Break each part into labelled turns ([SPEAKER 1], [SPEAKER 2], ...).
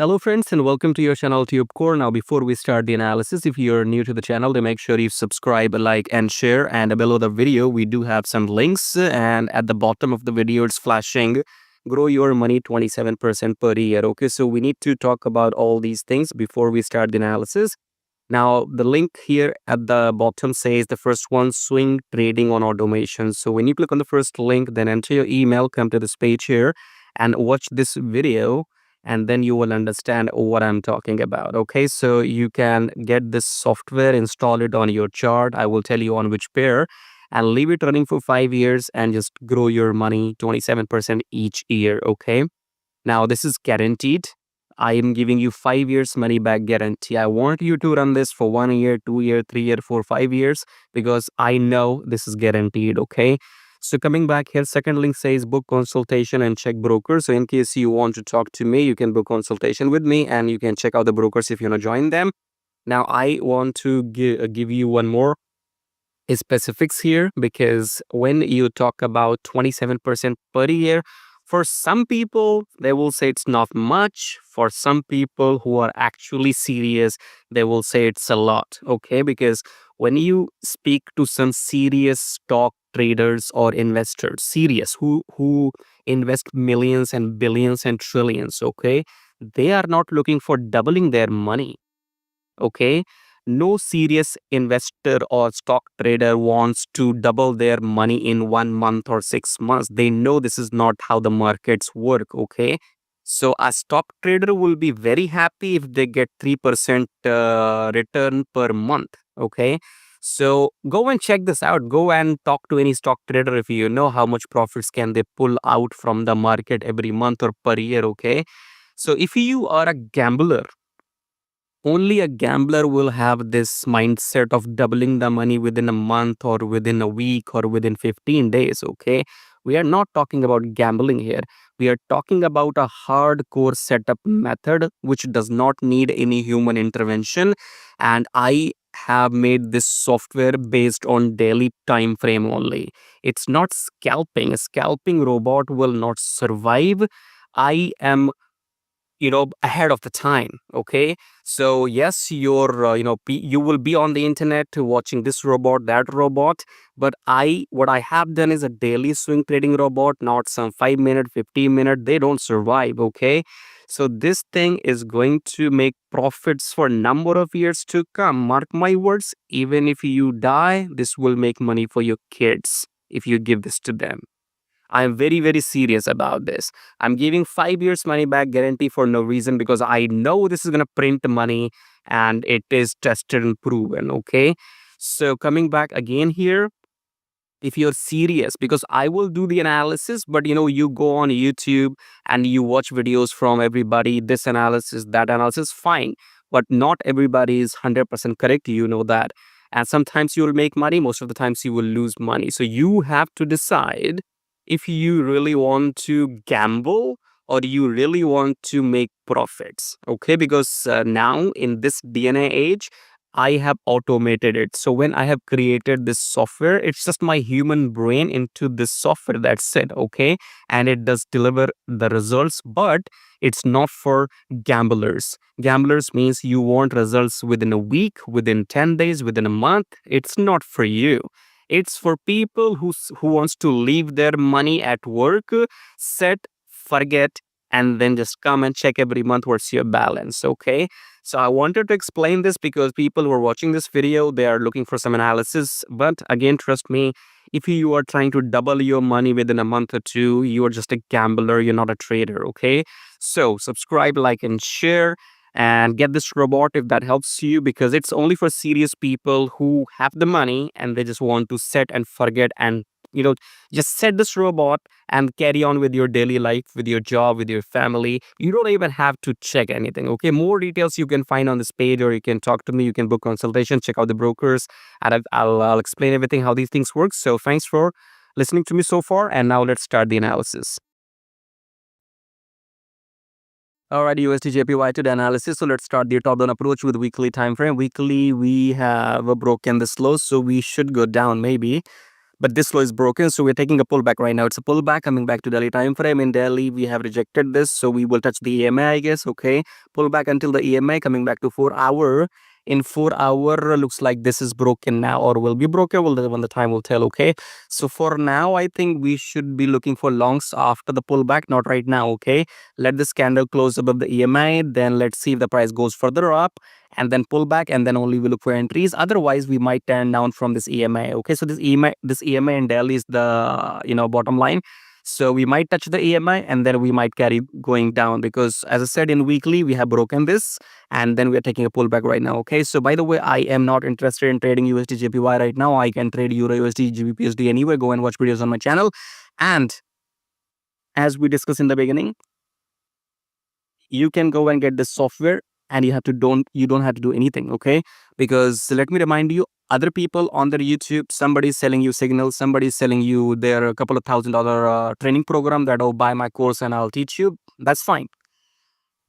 [SPEAKER 1] Hello friends and welcome to your channel TubeCore. Now before we start the analysis, if you're new to the channel, then make sure you subscribe, like and share. And below the video, we do have some links, and at the bottom of the video, it's flashing grow your money 27% per year. Okay, so we need to talk about all these things before we start the analysis. Now the link here at the bottom says the first one, swing trading on automation. So when you click on the first link, then enter your email, come to this page here and watch this video, and then you will understand what I'm talking about. Okay, so you can get this software, install it on your chart. I will tell you on which pair, and leave it running for 5 years and just grow your money 27% each year. Okay, now this is guaranteed. I am giving you 5 years money back guarantee. I want you to run this for 1 year, 2 year, 3 year, 4, 5 years, because I know this is guaranteed. Okay, so coming back here, second link says book consultation and check broker. So in case you want to talk to me, you can book consultation with me and you can check out the brokers if you want to join them. Now I want to give you one more specifics here, because when you talk about 27% per year, for some people they will say it's not much. For some people who are actually serious, they will say it's a lot. Okay, because when you speak to some serious stock traders or investors, serious, who invest millions and billions and trillions, okay, they are not looking for doubling their money. Okay, no serious investor or stock trader wants to double their money in 1 month or 6 months. They know this is not how the markets work. Okay, so a stock trader will be very happy if they get 3% return per month. Okay, so go and check this out. Go and talk to any stock trader if you know how much profits can they pull out from the market every month or per year. Okay, so if you are a gambler, only a gambler will have this mindset of doubling the money within a month or within a week or within 15 days. Okay, we are not talking about gambling here. We are talking about a hardcore setup method which does not need any human intervention. And I have made this software based on daily time frame only. It's not scalping. A scalping robot will not survive. I am ahead of the time. Okay, so yes, you're you will be on the internet watching this robot, that robot, but what I have done is a daily swing trading robot, not some 5-minute, 15-minute. They don't survive. Okay, so this thing is going to make profits for a number of years to come. Mark my words, even if you die, this will make money for your kids if you give this to them. I am very, very serious about this. I'm giving 5 years money back guarantee for no reason, because I know this is going to print money and it is tested and proven. Okay, so coming back again here, if you're serious, because I will do the analysis, but you go on YouTube and you watch videos from everybody, this analysis, that analysis, fine, but not everybody is 100% correct. You know that. And sometimes you will make money, most of the times you will lose money. So you have to decide if you really want to gamble or you really want to make profits. Okay, because now in this DNA age, I have automated it. So when I have created this software, it's just my human brain into this software. That's it. Okay, and it does deliver the results, but it's not for gamblers. Gamblers means you want results within a week, within 10 days, within a month. It's not for you. It's for people who wants to leave their money at work, set, forget, and then just come and check every month what's your balance. Okay, so I wanted to explain this because people who are watching this video, they are looking for some analysis. But again, trust me, if you are trying to double your money within a month or two, you are just a gambler, you're not a trader. Okay, so subscribe, like and share, and get this robot if that helps you, because it's only for serious people who have the money and they just want to set and forget, and just set this robot and carry on with your daily life, with your job, with your family. You don't even have to check anything. Okay, more details you can find on this page, or you can talk to me, you can book consultation, check out the brokers, and I'll explain everything how these things work. So thanks for listening to me so far, and now let's start the analysis. Alright, USDJPY to the analysis. So let's start the top-down approach with weekly time frame. Weekly, we have broken this low, so we should go down maybe but this low is broken, so we're taking a pullback right now. It's a pullback coming back to daily time frame. In Delhi, we have rejected this, so we will touch the EMA, I guess. Okay, pullback until the EMA, coming back to 4 hour. In 4 hour, looks like this is broken now, or will be broken. When the time will tell. Okay, so for now, I think we should be looking for longs after the pullback, not right now. Okay, let this candle close above the EMA, then let's see if the price goes further up and then pull back, and then only we look for entries. Otherwise, we might turn down from this EMA. Okay, so this EMA in Delhi is the bottom line. So we might touch the EMI and then we might carry going down, because as I said, in weekly we have broken this and then we're taking a pullback right now. Okay, so by the way, I am not interested in trading USDJPY right now. I can trade Euro, USD, GBP, anywhere. Go and watch videos on my channel. And as we discussed in the beginning, you can go and get this software and you don't have to do anything. Okay, because let me remind you, other people on their YouTube, somebody's selling you signals, somebody's selling you their couple of $1,000 training program that, oh, buy my course and I'll teach you. That's fine,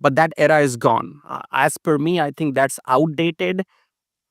[SPEAKER 1] but that era is gone. As per me, I think that's outdated.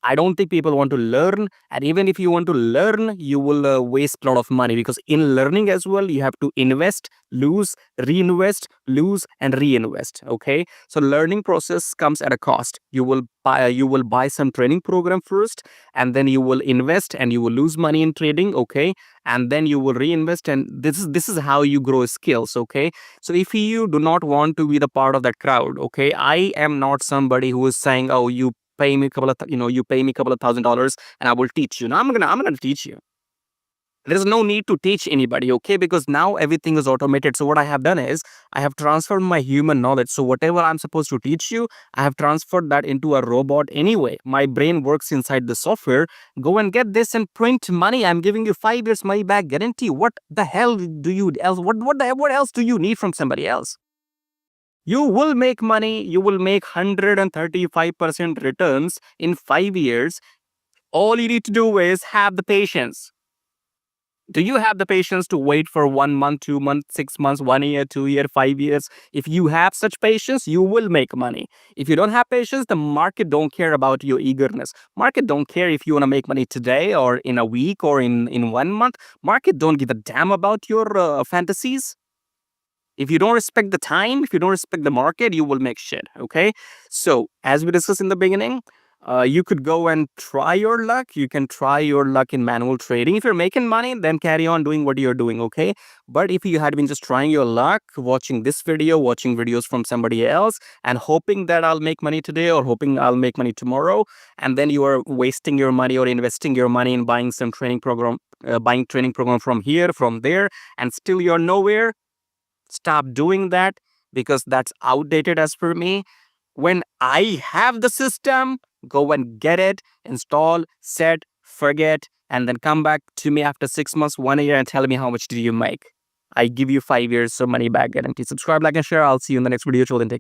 [SPEAKER 1] I don't think people want to learn. And even if you want to learn, you will waste a lot of money, because in learning as well, you have to invest, lose, reinvest, lose, and reinvest. Okay. So learning process comes at a cost. You will buy some training program first, and then you will invest and you will lose money in trading. Okay. And then you will reinvest. And this is how you grow skills. Okay. So if you do not want to be the part of that crowd, okay, I am not somebody who is saying, oh, you pay me a couple of you pay me a couple of $1,000 and I will teach you. No, I'm gonna teach you. There's no need to teach anybody, okay? Because now everything is automated. So what I have done is I have transferred my human knowledge. So whatever I'm supposed to teach you, I have transferred that into a robot anyway. My brain works inside the software. Go and get this and print money. I'm giving you 5 years money back guarantee. What the hell do you else? What else do you need from somebody else? You will make money. You will make 135% returns in 5 years. All you need to do is have the patience. Do you have the patience to wait for 1 month, 2 months, 6 months, 1 year, 2 year, 5 years? If you have such patience, you will make money. If you don't have patience, the market don't care about your eagerness. Market don't care if you want to make money today or in a week or in 1 month. Market don't give a damn about your fantasies. If you don't respect the time, if you don't respect the market, you will make shit. Okay. So as we discussed in the beginning, you could go and try your luck. You can try your luck in manual trading. If you're making money, then carry on doing what you're doing. Okay. But if you had been just trying your luck, watching this video, watching videos from somebody else, and hoping that I'll make money today or hoping I'll make money tomorrow, and then you are wasting your money or investing your money in buying some training program, buying training program from here, from there, and still you're nowhere, stop doing that, because that's outdated as per me. When I have the system, go and get it, install, set, forget, and then come back to me after 6 months, 1 year, and tell me how much did you make. I give you 5 years of money back guarantee. Subscribe, like, and share. I'll see you in the next video. Till then, take